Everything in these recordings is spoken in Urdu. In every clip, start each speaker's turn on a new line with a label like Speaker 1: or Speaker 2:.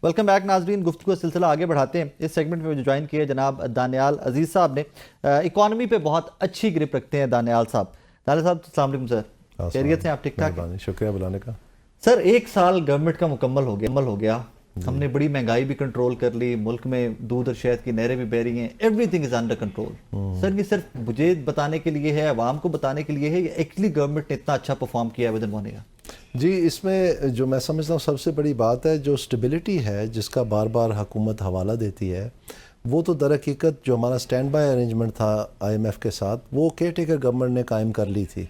Speaker 1: ویلکم بیک ناظرین. گفتگو کا سلسلہ آگے بڑھاتے ہیں. اس سیگمنٹ میں جو جوائن کیے جناب دانیال عزیز صاحب نے. اکانومی پہ بہت اچھی گرپ رکھتے ہیں دانیال صاحب. دانیال صاحب السلام علیکم سر, خیریت سے آپ ٹھیک ٹھاک؟
Speaker 2: شکریہ بلانے کا.
Speaker 1: سر ایک سال گورنمنٹ کا مکمل ہو گیا. ہم نے بڑی مہنگائی بھی کنٹرول کر لی, ملک میں دودھ اور شہد کی نہریں بھی بہہ رہی ہیں, everything is under control. Sir یہ صرف مجھے بتانے کے لیے ہے, عوام کو بتانے کے لیے ہے, یا ایکچولی گورنمنٹ نے اتنا اچھا پرفارم کیا ہے ود ان 1 ایئر؟
Speaker 2: جی, اس میں جو میں سمجھتا ہوں سب سے بڑی بات ہے جو اسٹیبلٹی ہے جس کا بار بار حکومت حوالہ دیتی ہے, وہ تو در حقیقت جو ہمارا اسٹینڈ بائی ارینجمنٹ تھا آئی ایم ایف کے ساتھ, وہ کیئر ٹیکر گورنمنٹ نے قائم کر لی تھی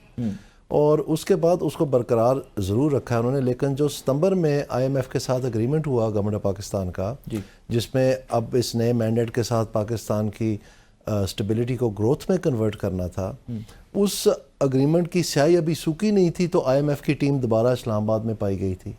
Speaker 2: اور اس کے بعد اس کو برقرار ضرور رکھا ہے انہوں نے. لیکن جو ستمبر میں آئی ایم ایف کے ساتھ اگریمنٹ ہوا گورنمنٹ آف پاکستان کا, جس میں اب اس نئے مینڈیٹ کے ساتھ پاکستان کی اسٹیبلٹی کو گروتھ میں کنورٹ کرنا تھا, اس اگریمنٹ کی سیاہی ابھی سوکھی نہیں تھی تو آئی ایم ایف کی ٹیم دوبارہ اسلام آباد میں پائی گئی تھی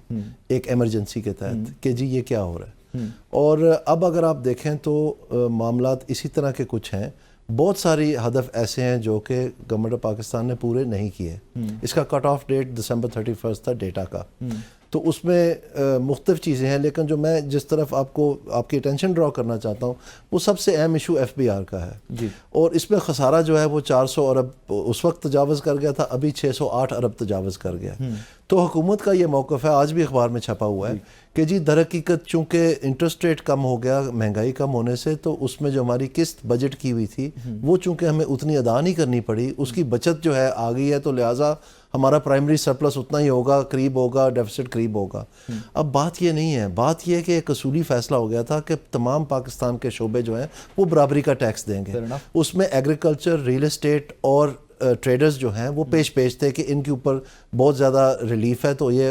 Speaker 2: ایک ایمرجنسی کے تحت کہ جی یہ کیا ہو رہا ہے. اور اب اگر آپ دیکھیں تو معاملات اسی طرح کے کچھ ہیں. بہت ساری ہدف ایسے ہیں جو کہ گورنمنٹ آف پاکستان نے پورے نہیں کیے. اس کا کٹ آف ڈیٹ دسمبر 31 تھا ڈیٹا کا, تو اس میں مختلف چیزیں ہیں. لیکن جو میں جس طرف آپ کی اٹینشن ڈرا کرنا چاہتا ہوں وہ سب سے اہم ایشو ایف بی آر کا ہے. اور اس میں خسارہ جو ہے وہ 400 ارب اس وقت تجاوز کر گیا تھا, ابھی 608 ارب تجاوز کر گیا. تو حکومت کا یہ موقف ہے, آج بھی اخبار میں چھپا ہوا ہے کہ جی در حقیقت چونکہ انٹرسٹ ریٹ کم ہو گیا مہنگائی کم ہونے سے, تو اس میں جو ہماری قسط بجٹ کی ہوئی تھی وہ چونکہ ہمیں اتنی ادا نہیں کرنی پڑی, اس کی بچت جو ہے آ گئی ہے, تو لہٰذا ہمارا پرائمری سرپلس اتنا ہی ہوگا, قریب ہوگا, ڈیفیسٹ قریب ہوگا. اب بات یہ نہیں ہے, بات یہ ہے کہ ایک اصولی فیصلہ ہو گیا تھا کہ تمام پاکستان کے شعبے جو ہیں وہ برابری کا ٹیکس دیں گے. اس میں ایگریکلچر, ریل اسٹیٹ اور ٹریڈرز جو ہیں وہ پیش تھے کہ ان کے اوپر بہت زیادہ ریلیف ہے, تو یہ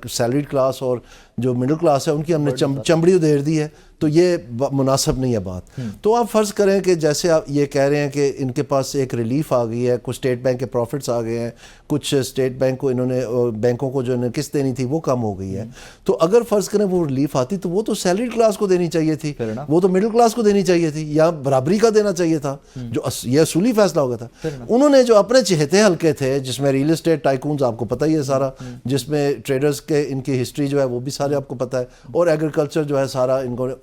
Speaker 2: سیلریڈ کلاس اور جو مڈل کلاس ہے ان کی ہم نے چمڑی ادھیر دی ہے, تو یہ مناسب نہیں ہے بات. تو آپ فرض کریں کہ جیسے آپ یہ کہہ رہے ہیں کہ ان کے پاس ایک ریلیف آ گئی ہے, کچھ اسٹیٹ بینک کے پروفٹس آ گئے ہیں, کچھ اسٹیٹ بینک کو انہوں نے بینکوں کو جو انہیں قسط دینی تھی وہ کم ہو گئی ہے, تو اگر فرض کریں وہ ریلیف آتی تو وہ تو سیلریڈ کلاس کو دینی چاہیے تھی, وہ تو مڈل کلاس کو دینی چاہیے تھی, یا برابری کا دینا چاہیے تھا, جو یہ اصولی فیصلہ ہو گیا تھا. انہوں نے جو اپنے چہتے حلقے تھے جس میں ریل اسٹیٹ ٹائکونز آپ کو پتہ ہی ہے سارا, جس میں ٹریڈرز کے ان کی ہسٹری جو ہے وہ بھی سارے آپ کو پتہ ہے, اور ایگریکلچر جو ہے سارا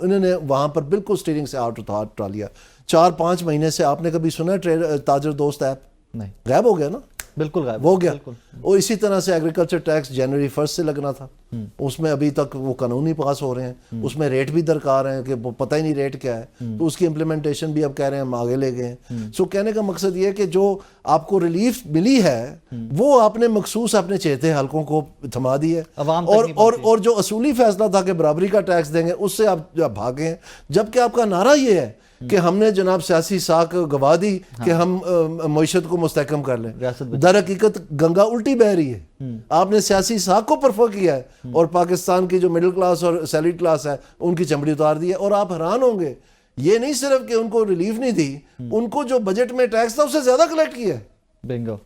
Speaker 2: انہوں نے وہاں پر بالکل اسٹیئرنگ سے ہاتھ اٹھا لیا. 4-5 مہینے سے آپ نے کبھی سنا ہے تاجر دوست ایپ؟ نہیں, غائب ہو گیا نا, بالکل غائب ہو گیا. اور اسی طرح سے ایگریکلچر ٹیکس جنوری 1 سے لگنا تھا, اس میں ابھی تک وہ قانون ہی پاس ہو رہے ہیں, اس میں ریٹ بھی درکار ہیں کہ پتہ ہی نہیں ریٹ کیا ہے, تو اس کی امپلیمنٹیشن بھی اب کہہ رہے ہیں ہم آگے لے گئے ہیں. سو کہنے کا مقصد یہ ہے کہ جو آپ کو ریلیف ملی ہے وہ آپ نے مخصوص اپنے چہتے حلقوں کو تھما دی ہے, اور جو اصولی فیصلہ تھا کہ برابری کا ٹیکس دیں گے اس سے آپ بھاگے ہیں, جبکہ آپ کا نعرہ یہ ہے کہ ہم نے جناب سیاسی ساکھ گوا دی کہ ہم معیشت کو مستحکم کر لیں. در حقیقت گنگا الٹی بہہ رہی ہے, آپ نے سیاسی ساکھ کو پرفر کیا ہے اور پاکستان کی جو مڈل کلاس اور سیلریڈ کلاس ہے ان کی چمڑی اتار دی ہے. اور آپ حیران ہوں گے, یہ نہیں صرف کہ ان کو ریلیف نہیں دی, ان کو جو بجٹ میں ٹیکس تھا اس سے زیادہ کلیکٹ کیا ہے. بینگو.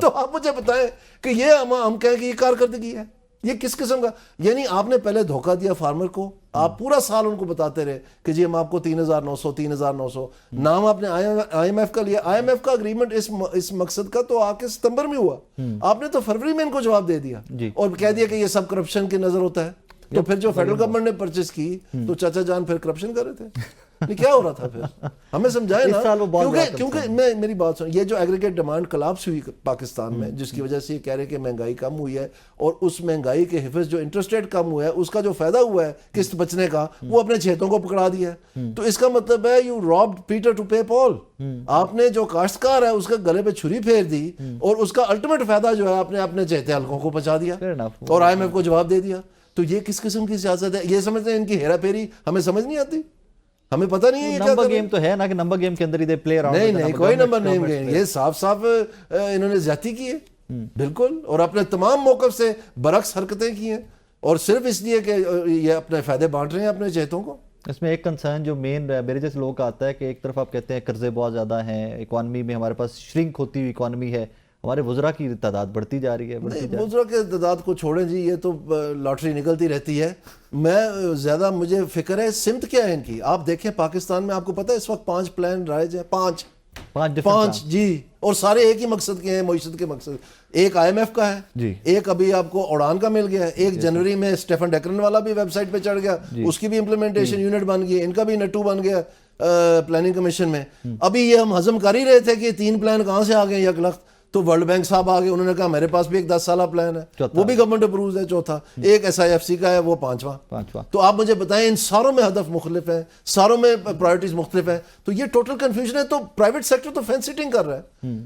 Speaker 2: تو آپ مجھے بتائیں کہ یہ ہم کہیں کہ یہ کارکردگی ہے, یہ کس قسم کا؟ یعنی آپ نے پہلے دھوکہ دیا فارمر کو, آپ پورا سال ان کو بتاتے رہے کہ جی ہم آپ کو 3,900 نام آپ نے آئی ایم ایف کا لیا. آئی ایم ایف کا اگریمنٹ اس مقصد کا تو آ کے ستمبر میں ہوا, آپ نے تو فروری میں ان کو جواب دے دیا اور کہہ دیا کہ یہ سب کرپشن کی نظر ہوتا ہے. تو پھر جو فیڈرل گورنمنٹ نے پرچیز کی تو چاچا جان پھر کرپشن کر رہے تھے. یہ کیا ہو رہا تھا پھر ہمیں سمجھائے نا, کیونکہ میری بات سن, یہ جو ایگریگیٹ ڈیمانڈ کلاپس ہوئی پاکستان میں جس کی وجہ سے یہ کہہ رہے کہ مہنگائی کم ہوئی ہے, اور اس مہنگائی کے حفظ جو انٹرسٹ ریٹ کم ہوا ہے اس کا جو فائدہ ہوا ہے قسط بچنے کا وہ اپنے چہتوں کو پکڑا دیا ہے. تو اس کا مطلب ہے you robbed Peter to pay Paul. آپ نے جو کاشتکار ہے اس کے گلے پہ چھری پھیر دی اور اس کا الٹیمیٹ فائدہ جو ہے آپ نے اپنے چہتے حلقوں کو پہنچا دیا اور آئی ایم ایف کو جواب دے دیا. تو یہ کس قسم کی سیاست ہے؟ یہ سمجھتے ہیں ان کی ہیرا پھیری ہمیں سمجھ نہیں آتی, ہمیں پتہ نہیں ہے یہ کیا.
Speaker 1: نمبر گیم تو ہے نا کہ نمبر گیم کے اندر ہی دے پلے اراؤنڈ.
Speaker 2: نہیں کوئی نمبر نہیں گیم, یہ صاف انہوں نے زیادتی کی ہے بالکل, اور اپنے تمام موقف سے برعکس حرکتیں کی ہیں, اور صرف اس لیے کہ یہ اپنے فائدے بانٹ رہے ہیں اپنے چہتوں کو.
Speaker 1: اس میں ایک کنسرن جو مین میرے جیسے لوگوں کا آتا ہے کہ ایک طرف آپ کہتے ہیں قرضے بہت زیادہ ہیں, اکانومی میں ہمارے پاس شرنک ہوتی ہوئی اکانومی ہے, ہمارے وزراء کی تعداد بڑھتی جا رہی ہے.
Speaker 2: وزراء کی تعداد کو چھوڑیں جی, یہ تو لاٹری نکلتی رہتی ہے. میں زیادہ مجھے فکر ہے سمت کیا ہے ان کی. آپ دیکھیں پاکستان میں آپ کو پتہ ہے اس وقت 5 پلان رائج ہیں, 5 پانچ جی، اور سارے ایک ہی مقصد کے ہیں، معیشت کے مقصد. ایک IMF کا ہے
Speaker 1: جی،
Speaker 2: ایک ابھی آپ کو اڑان کا مل گیا ہے، ایک جنوری میں اسٹیفن ڈیکرن والا بھی ویب سائٹ پہ چڑھ گیا، اس کی بھی امپلیمنٹیشن یونٹ بن گئی، ان کا بھی نٹو بن گیا پلاننگ کمیشن میں. ابھی یہ ہم ہضم کر ہی رہے تھے کہ یہ 3 پلان کہاں سے آ گئے یک لخت، تو ورلڈ بینک صاحب آ گئے، انہوں نے کہا میرے پاس بھی ایک 10 سالہ پلان ہے، وہ بھی گورنمنٹ اپرووز ہے، چوتھا. ایک SIFC کا ہے، وہ پانچواں. تو آپ مجھے بتائیں ان ساروں میں ہدف مختلف ہیں، ساروں میں پرائرٹیز مختلف ہیں، تو یہ ٹوٹل کنفیوژن ہے. تو پرائیویٹ سیکٹر تو فینس سٹنگ کر رہا ہے،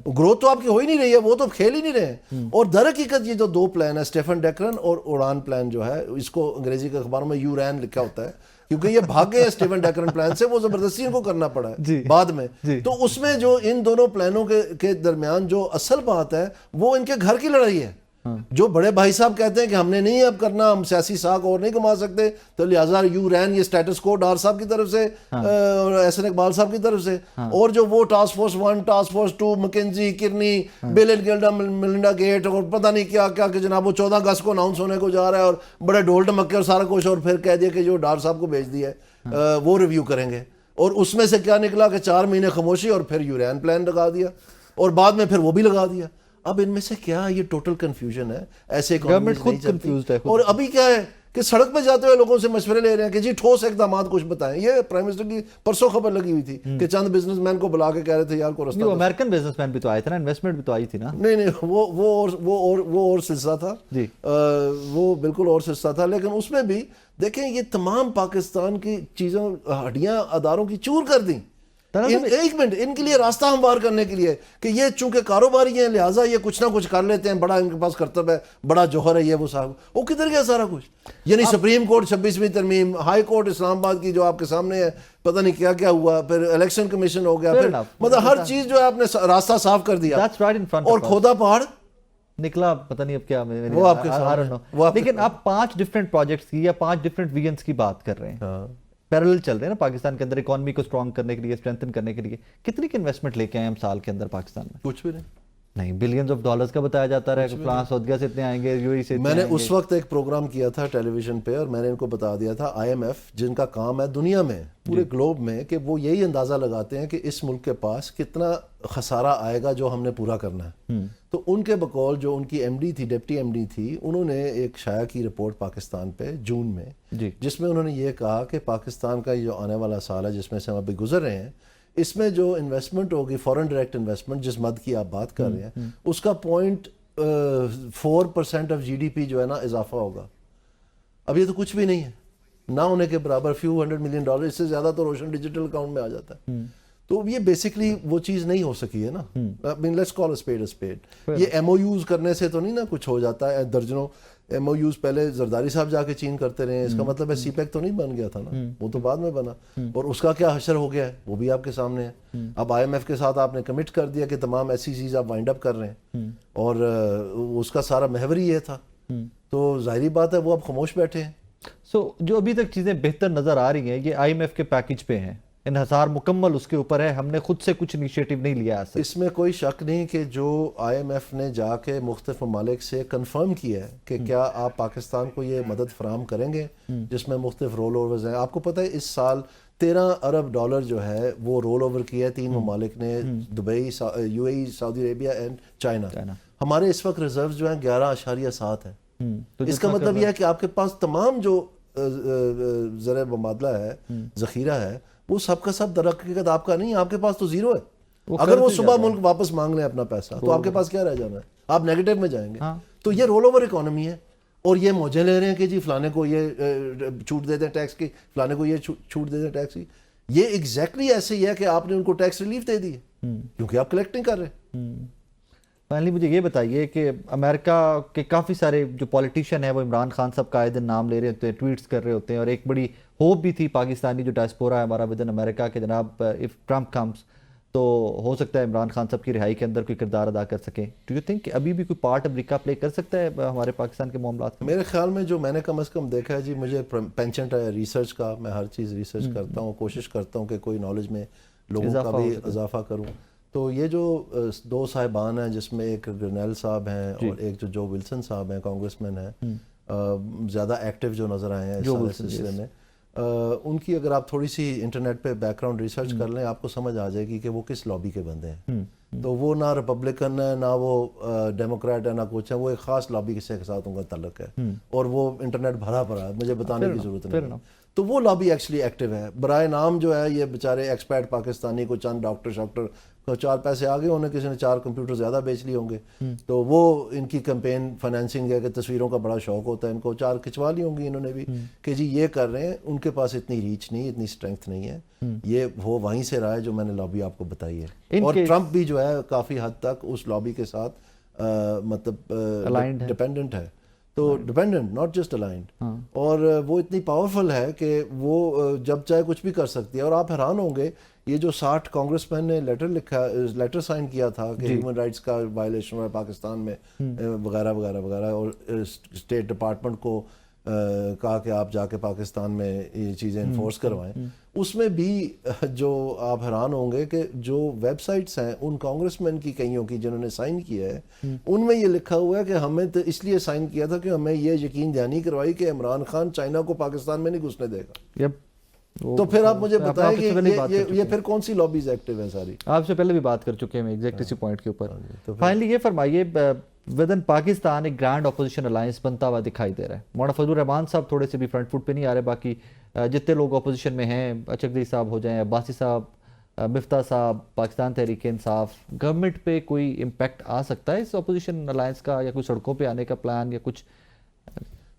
Speaker 2: گروتھ تو آپ کی ہو ہی نہیں رہی ہے، وہ تو کھیل ہی نہیں رہے ہیں. اور در حقیقت یہ جو 2 پلان ہے، اسٹیفن ڈیکرن اور اڑان پلان جو ہے، اس کو انگریزی کے اخباروں میں URAN لکھا ہوتا ہے، کیونکہ یہ بھاگ گئے اسٹیفن ڈیکرن پلان سے، وہ زبردستی ان کو کرنا پڑا ہے بعد میں. تو اس میں جو ان دونوں پلانوں کے درمیان جو اصل بات ہے وہ ان کے گھر کی لڑائی ہے. جو بڑے بھائی صاحب کہتے ہیں کہ ہم نے نہیں اب کرنا، ہم سیاسی ساکھ اور نہیں کما سکتے، تو لہٰذا URAN یہ اسٹیٹس کو ڈار صاحب کی طرف سے اور احسن اقبال صاحب کی طرف سے، اور جو وہ ٹاسک فورس 1 ٹاسک فورس 2 مکنزی کرنی بل اینڈ گلڈا میلنڈا گیٹ اور پتہ نہیں کیا کیا کہ جناب وہ 14 اگست کو اناؤنس ہونے کو جا رہا ہے، اور بڑے ڈھول ڈمکے اور سارا کچھ، اور پھر کہہ دیا کہ جو ڈار صاحب کو بھیج دیا ہے وہ ریویو کریں گے. اور اس میں سے کیا نکلا کہ 4 مہینے خاموشی، اور پھر URAN پلان لگا دیا، اور بعد میں پھر وہ بھی لگا دیا. اب ان میں سے کیا یہ ٹوٹل کنفیوژن ہے، ایسے
Speaker 1: گورنمنٹ خود کنفیوزڈ ہے.
Speaker 2: اور ابھی کیا ہے کہ سڑک پہ جاتے ہوئے لوگوں سے مشورے لے رہے ہیں کہ جی ٹھوس اقدامات کچھ بتائیں. یہ پرائم منسٹر کی پرسوں خبر لگی ہوئی تھی کہ چند بزنس مین کو بلا کے کہہ رہے تھے یار کو رستہ.
Speaker 1: امریکن بزنس مین بھی تو آئے تھے نا، انویسٹمنٹ بھی تو آئی تھی نا.
Speaker 2: نہیں وہ اور سلسلہ تھا
Speaker 1: جی،
Speaker 2: وہ بالکل اور سلسلہ تھا. لیکن اس میں بھی دیکھیں یہ تمام پاکستان کی چیزوں ہڈیاں اداروں کی چور کر دیں. ایک منٹ، ان کے لیے راستہ ہموار کرنے کے لیے کہ یہ چونکہ کاروباری ہیں لہٰذا یہ کچھ نہ کچھ کر لیتے ہیں، بڑا ان کے پاس کرتب ہے، بڑا جوہر ہے یہ وہ صاحب، وہ کدھر گیا سارا کچھ. یعنی سپریم کورٹ 26ویں ترمیم، ہائی کورٹ اسلام آباد کی جو آپ کے سامنے ہے، پتہ نہیں کیا کیا ہوا، پھر الیکشن کمیشن ہو گیا، پھر مطلب ہر چیز جو ہے آپ نے راستہ صاف کر دیا، اور کھودا پہاڑ
Speaker 1: نکلا پتہ نہیں اب کیا.
Speaker 2: وہ آپ کے سامنے.
Speaker 1: لیکن آپ 5 ڈفرینٹ پروجیکٹس کی یا 5 ڈفرینٹ ویژنس کی بات کر رہے ہیں، پیرل چل رہے ہیں نا پاکستان کے اندر، اکانومی کو اسٹرانگ کرنے کے لیے، اسٹرینتھن کرنے کے لیے. کتنی کی انویسٹمنٹ لے کے آئے ہم سال کے اندر پاکستان میں؟
Speaker 2: کچھ بھی نہیں.
Speaker 1: بلینز آف ڈالرز کا بتایا جاتا ہے، فرانس سعودیہ سے اتنے آئیں گے، UAE سے.
Speaker 2: میں نے اس وقت ایک پروگرام کیا تھا ٹیلی ویژن پہ، اور میں نے ان کو بتا دیا تھا IMF جن کا کام ہے دنیا میں پورے گلوب میں کہ وہ یہی اندازہ لگاتے ہیں کہ اس ملک کے پاس کتنا خسارہ آئے گا جو ہم نے پورا کرنا ہے. تو ان کے بقول جو ان کی MD تھی، ڈپٹی MD تھی، انہوں نے ایک شائع کی رپورٹ پاکستان پہ جون میں، جس میں انہوں نے یہ کہا کہ پاکستان کا جو آنے والا سال ہے جس میں سے ہم ابھی گزر رہے ہیں، اس میں جو انویسٹمنٹ ہوگی، فورن ڈائریکٹ انویسٹمنٹ جس مد کی آپ بات کر رہے ہیں، اس کا 0.4% آف GDP جو ہے نا اضافہ ہوگا. اب یہ تو کچھ بھی نہیں ہے، نہ ہونے کے برابر، فیو $100 ملین، اس سے زیادہ تو روشن ڈیجیٹل اکاؤنٹ میں آ جاتا ہے. تو یہ بیسکلی وہ چیز نہیں ہو سکی ہے نا. Let's call a speed a speed. یہ MOUs کرنے سے تو نہیں نا کچھ ہو جاتا ہے. درجنوں MOUs پہلے زرداری صاحب جا کے چین کرتے رہے ہیں، اس کا مطلب ہے CPEC تو نہیں بن گیا تھا نا، وہ تو بعد میں بنا، اور اس کا کیا حشر ہو گیا ہے وہ بھی آپ کے سامنے ہے. اب IMF کے ساتھ آپ نے کمٹ کر دیا کہ تمام ایسی چیز آپ وائنڈ اپ کر رہے ہیں، اور اس کا سارا محور ہی یہ تھا. تو ظاہری بات ہے وہ اب خاموش بیٹھے ہیں.
Speaker 1: جو ابھی تک چیزیں بہتر نظر آ رہی ہیں یہ IMF کے پیکج پہ ہیں، انحصار مکمل اس کے اوپر ہے، ہم نے خود سے کچھ انیشیٹو نہیں لیا ہے.
Speaker 2: اس میں کوئی شک نہیں کہ جو IMF نے جا کے مختلف ممالک سے کنفرم کیا ہے کہ کیا آپ پاکستان کو یہ مدد فراہم کریں گے، جس میں مختلف رول اوورز ہیں. آپ کو پتہ ہے اس سال $13 ارب جو ہے وہ رول اوور کیا ہے 3 ممالک نے، Dubai, UAE، Saudi Arabia and China. ہمارے اس وقت ریزروز جو ہیں 11.7 ہیں. اس کا مطلب یہ ہے کہ آپ کے پاس تمام جو زر مبادلہ ہے، ذخیرہ ہے، وہ سب کا سب در حقیقت آپ کا نہیں ہے، آپ کے پاس تو زیرو ہے. اگر وہ صبح ملک واپس مانگ لیں اپنا پیسہ تو آپ کے پاس کیا رہ جانا ہے، آپ نیگیٹو میں جائیں گے. تو یہ رول اوور اکانومی ہے، اور یہ موجیں لے رہے ہیں کہ جی فلانے کو یہ چھوٹ دے دیں ٹیکس کی، فلانے کو یہ چھوٹ دے دیں ٹیکس کی. یہ ایگزیکٹلی ایسے ہی ہے کہ آپ نے ان کو ٹیکس ریلیف دے دی ہے کیونکہ آپ کلیکٹ نہیں کر رہے.
Speaker 1: فائنلی مجھے یہ بتائیے کہ امریکہ کے کافی سارے جو پولیٹیشین ہیں وہ عمران خان صاحب کا آئے دن نام لے رہے ہوتے ہیں، ٹویٹس کر رہے ہوتے ہیں، اور ایک بڑی ہوپ بھی تھی پاکستانی جو ڈائسپورا ہے ہمارا ودن امریکہ کہ جناب اف ٹرمپ کمز تو ہو سکتا ہے عمران خان صاحب کی رہائی کے اندر کوئی کردار ادا کر سکیں. ڈو یو تھنک کہ ابھی بھی کوئی پارٹ امریکہ پلے کر سکتا ہے ہمارے پاکستان کے معاملات میں؟
Speaker 2: میرے خیال میں جو میں نے کم از کم دیکھا ہے جی، مجھے پینچنٹ ہے ریسرچ کا، میں ہر چیز ریسرچ کرتا ہوں، کوشش کرتا ہوں کہ کوئی نالج میں لوگوں کا بھی اضافہ کروں. تو یہ جو 2 صاحبان ہیں جس میں ایک گرنیل صاحب ہیں اور ایک جو ولسن صاحب ہیں، کانگریس مین ہیں، زیادہ ایکٹیو جو نظر آئے ہیں اس سارے سلسلے میں، ان کی اگر آپ تھوڑی سی انٹرنیٹ پہ بیک گراؤنڈ ریسرچ کر لیں آپ کو سمجھ آ جائے گی کہ وہ کس لابی کے بندے ہیں. تو وہ نہ ریپبلکن ہے نہ وہ ڈیموکریٹ ہے نہ کچھ ہے, وہ ایک خاص لابی کے ساتھ ان کا تعلق ہے, اور وہ انٹرنیٹ بھرا پڑا ہے, مجھے بتانے کی ضرورت نہیں ہے. تو وہ لابی ایکچولی ایکٹیو ہے. برائے نام جو ہے یہ بیچارے ایکسپیٹ پاکستانی کو چند ڈاکٹر شاکٹر کو 4 پیسے آگے ہونے, کسی نے 4 کمپیوٹر زیادہ بیچ لیے ہوں گے, تو وہ ان کی کمپین فائنینسنگ ہے کہ تصویروں کا بڑا شوق ہوتا ہے, ان کو 4 کھنچوا لی ہوں گی انہوں نے بھی کہ جی یہ کر رہے ہیں. ان کے پاس اتنی ریچ نہیں, اتنی اسٹرینتھ نہیں ہے. یہ وہ وہیں سے رہا ہے جو میں نے لابی آپ کو بتائی ہے. اور ٹرمپ بھی جو ہے کافی حد تک اس لابی کے ساتھ مطلب ڈپینڈنٹ ہے. تو ڈپینڈنٹ ناٹ جسٹ الائنڈ, اور وہ اتنی پاورفل ہے کہ وہ جب چاہے کچھ بھی کر سکتی ہے. اور آپ حیران ہوں گے یہ جو 60 کانگریس مین نے لیٹر سائن کیا تھا کہ ہیومن رائٹس کا وائلیشن ہے پاکستان میں وغیرہ وغیرہ وغیرہ, اور اسٹیٹ ڈپارٹمنٹ کو کہا کہ آپ جا کے پاکستان میں یہ چیزیں انفورس کروائیں, اس میں بھی جو آپ حیران ہوں گے کہ جو ویب سائٹس ہیں ان کانگریس مین کی کئیوں کی جنہوں نے سائن کیا ہے, ان میں یہ لکھا ہوا ہے کہ ہمیں تو اس لیے سائن کیا تھا کہ ہمیں یہ یقین دہانی کروائی کہ عمران خان چائنا کو پاکستان میں نہیں گھسنے دے گا. تو پھر آپ مجھے بتائیں کہ یہ پھر کون سی لابیز ایکٹیو ہیں ساری؟
Speaker 1: آپ سے پہلے بھی بات کر چکے ہیں ایگزیکٹ اسی پوائنٹ کے اوپر. فائنلی یہ فرمائیے ود ان پاکستان ایک گرینڈ اپوزیشن الائنس بنتا ہوا دکھائی دے رہا ہے. مولانا فضل الرحمان صاحب تھوڑے سے بھی فرنٹ فٹ پہ نہیں آ رہے, باقی جتنے لوگ اپوزیشن میں ہیں, اچکزئی صاحب ہو جائیں, عباسی صاحب, مفتاح صاحب, پاکستان تحریک انصاف, گورنمنٹ پہ کوئی امپیکٹ آ سکتا ہے اس اپوزیشن الائنس کا, یا کوئی سڑکوں پہ آنے کا پلان یا کچھ؟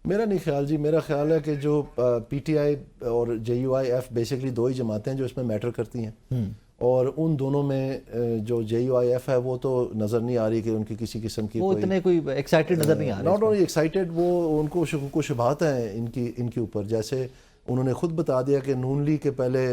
Speaker 2: میرا نہیں خیال جی. میرا خیال ہے کہ جو پی ٹی آئی اور JUIF بیسکلی 2 ہی جماعتیں جو اس میں میٹر کرتی ہیں, اور ان دونوں میں جو JUIF ہے وہ تو نظر نہیں آ رہی کہ ان کی کسی قسم کی
Speaker 1: وہ اتنے کوئی ایکسائٹڈ نظر نہیں آ رہے.
Speaker 2: ناٹ اونلی ایکسائٹڈ, وہ ان کو شکوک و شبہات ہیں ان کے اوپر. جیسے انہوں نے خود بتا دیا کہ نون لیگ کے پہلے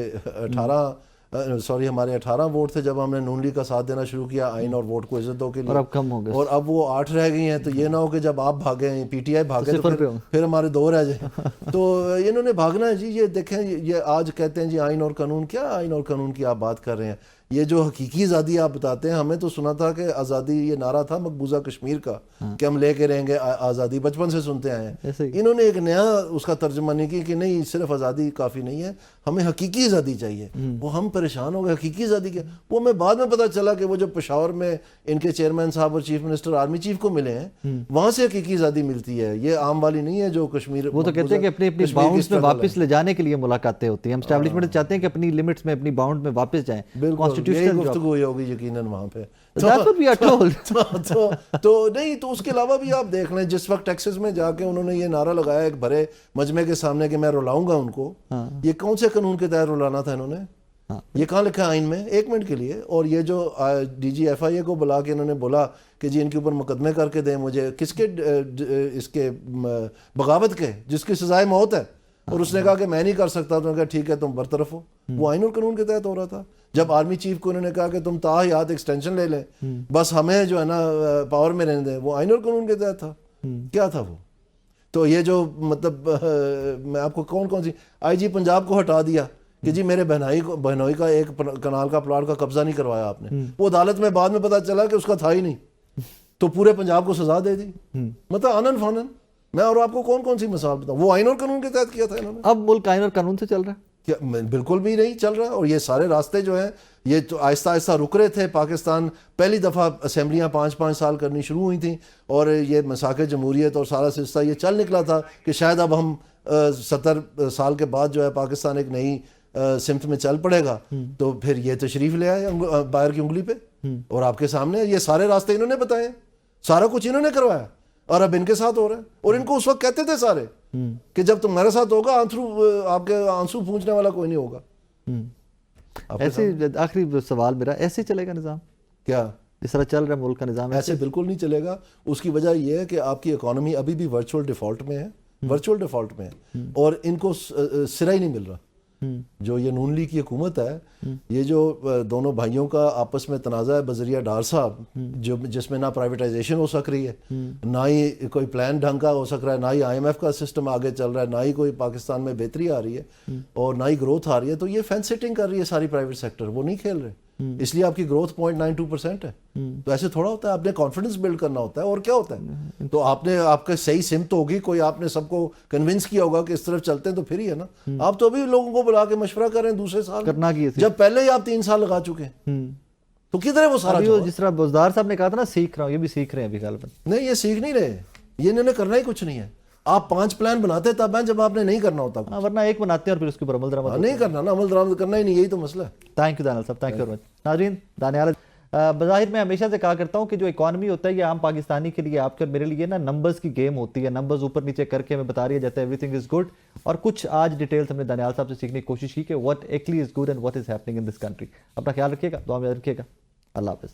Speaker 2: ہمارے 18 ووٹ تھے جب ہم نے نون لیگ کا ساتھ دینا شروع کیا آئین اور ووٹ کو عزت دو کے لیے,
Speaker 1: اور اب کم ہو گئے,
Speaker 2: اور اب وہ 8 رہ گئی ہیں. تو یہ نہ ہو کہ جب آپ بھاگے PTI بھاگے تو پھر ہمارے 2 رہ جائیں. تو انہوں نے بھاگنا ہے جی. یہ دیکھیں, یہ آج کہتے ہیں جی آئین اور قانون, کیا آئین اور قانون کی آپ بات کر رہے ہیں؟ یہ جو حقیقی آزادی آپ بتاتے ہیں, ہمیں تو سنا تھا کہ آزادی یہ نعرہ تھا مقبوضہ کشمیر کا کہ ہم لے کے رہیں گے آزادی, بچپن سے سنتے آئے ہیں. انہوں نے ایک نیا اس کا ترجمہ نہیں کی کہ نہیں صرف آزادی کافی نہیں ہے, ہمیں حقیقی آزادی چاہیے. وہ ہم پریشان ہو گئے حقیقی آزادی کے. وہ ہمیں بعد میں پتہ چلا کہ وہ جو پشاور میں ان کے چیئرمین صاحب اور چیف منسٹر آرمی چیف کو ملے ہیں, وہاں سے حقیقی آزادی ملتی ہے. یہ عام والی نہیں ہے جو کشمیر.
Speaker 1: وہ تو کہتے ہیں کہ اپنی باؤنڈز میں واپس لے جانے کے لیے ملاقاتیں ہوتی ہیں. ہم اسٹیبلشمنٹ چاہتے ہیں کہ اپنی لمٹس میں اپنی باؤنڈ میں واپس جائیں.
Speaker 2: بالکل گفتگو ہوگی یقیناً وہاں پہ. تو نہیں, تو اس کے علاوہ بھی آپ دیکھ لیں, جس وقت ٹیکسس میں جا کے انہوں نے یہ نعرہ لگایا ایک بھرے مجمع کے سامنے کہ میں رلاؤں گا ان کو, یہ کون سے قانون کے تحت رلانا تھا انہوں نے؟ یہ کہاں لکھا ہے آئین میں؟ 1 منٹ کے لیے. اور یہ جو DG FIA کو بلا کے انہوں نے بولا کہ جی ان کے اوپر مقدمے کر کے دیں مجھے, کس کے اس کے بغاوت کے, جس کی سزائے موت ہے, اور اس نے کہا کہ میں نہیں کر سکتا. تو انہوں نے کہا ٹھیک ہے تم برطرف ہو. وہ آئین اور قانون کے تحت ہو رہا تھا. جب آرمی چیف کو انہوں نے کہا کہ تم تاحیات ایکسٹینشن لے لیں, بس ہمیں جو ہے نا پاور میں رہنے دیں, وہ آئین اور قانون کے تحت تھا. کیا تھا وہ؟ تو یہ جو مطلب میں آپ کو کون سی IG پنجاب کو ہٹا دیا کہ جی میرے بہنوئی کا ایک کنال کا پلاٹ کا قبضہ نہیں کروایا آپ نے, وہ عدالت میں بعد میں پتہ چلا کہ اس کا تھا ہی نہیں, تو پورے پنجاب کو سزا دے دی. مطلب آنن فانن. میں اور آپ کو کون سی مثال بتاؤں؟ وہ آئین اور قانون کے تحت کیا تھا انہوں نے.
Speaker 1: اب ملک آئین اور قانون سے چل رہا ہے؟
Speaker 2: بالکل بھی نہیں چل رہا. اور یہ سارے راستے جو ہیں یہ تو آہستہ آہستہ رک رہے تھے. پاکستان پہلی دفعہ اسمبلیاں 5-5 سال کرنی شروع ہوئی تھیں, اور یہ مساق جمہوریت اور سارا سلسلہ یہ چل نکلا تھا کہ شاید اب ہم 70 سال کے بعد جو ہے پاکستان ایک نئی سمت میں چل پڑے گا. تو پھر یہ تشریف لے آئے باہر کی انگلی پہ, اور آپ کے سامنے یہ سارے راستے انہوں نے بتائے, سارا کچھ انہوں نے کروایا, اور اب ان کے ساتھ ہو رہا ہے. اور ان کو اس وقت کہتے تھے سارے کہ جب تمہارے ساتھ ہوگا آپ کے آنسو پونچھنے والا کوئی نہیں ہوگا.
Speaker 1: ایسے آخری سوال میرا, ایسے چلے گا نظام؟ کیا جس طرح چل رہا ہے ملک کا نظام
Speaker 2: ایسے بالکل نہیں چلے گا. اس کی وجہ یہ ہے کہ آپ کی اکانومی ابھی بھی ورچوئل ڈیفالٹ میں ہے, اور ان کو سرا ہی نہیں مل رہا. جو یہ نون لیگ کی حکومت ہے, یہ جو دونوں بھائیوں کا آپس میں تنازع ہے بذریعہ ڈار صاحب, جس میں نہ پرائیویٹائزیشن ہو سک رہی ہے, نہ ہی کوئی پلان ڈھنگ کا ہو سک رہا ہے, نہ ہی IMF کا سسٹم آگے چل رہا ہے, نہ ہی کوئی پاکستان میں بہتری آ رہی ہے, اور نہ ہی گروتھ آ رہی ہے. تو یہ فینس سٹنگ کر رہی ہے ساری پرائیویٹ سیکٹر, وہ نہیں کھیل رہے. اس لیے آپ کی گروتھ 0.92% ہے. تو ایسے تھوڑا ہوتا ہے, آپ نے کانفیڈنس بلڈ کرنا ہوتا ہے, اور کیا ہوتا ہے. تو آپ نے, آپ کا صحیح سمت ہوگی, کوئی آپ نے سب کو کنونس کیا ہوگا کہ اس طرف چلتے ہیں, تو پھر ہی ہے نا. آپ تو ابھی لوگوں کو بلا کے مشورہ کر رہے ہیں دوسرے سال
Speaker 1: کرنا کی
Speaker 2: جب پہلے ہی آپ 3 سال لگا چکے ہیں, تو کدھر ہے وہ سارا جواب؟
Speaker 1: جس طرح بزدار صاحب نے کہا تھا نا سیکھ رہا ہوں, یہ بھی سیکھ رہے ہیں ابھی غالباً.
Speaker 2: نہیں, یہ سیکھ نہیں رہے, یہ انہوں نے کرنا ہی کچھ نہیں ہے. آپ 5 پلان بناتے تب ہیں جب آپ نے نہیں کرنا ہوتا کچھ.
Speaker 1: ورنہ ایک بناتے ہیں اور پھر اس کے اوپر عمل درآمد.
Speaker 2: نہیں کرنا نا, عمل درآمد کرنا ہی نہیں, یہی تو مسئلہ ہے.
Speaker 1: تھینک یو دانیال صاحب, تھینک یو ویری مچ. ناظرین, دانیال بظاہر میں ہمیشہ سے کہا کرتا ہوں کہ جو اکانومی ہوتا ہے یہ عام پاکستانی کے لیے, آپ کے میرے لیے نا نمبرز کی گیم ہوتی ہے. نمبرز اوپر نیچے کر کے ہمیں بتا رہی ہے جاتا ہے ایوری تھنگ از گڈ, اور کچھ آج ڈیٹیلز ہم نے دانیال صاحب سے سیکھنے کی کوشش کی کہ what actually is good and what is happening in this country. اپنا خیال رکھیے گا, دعا میں یاد رکھیے گا. اللہ حافظ.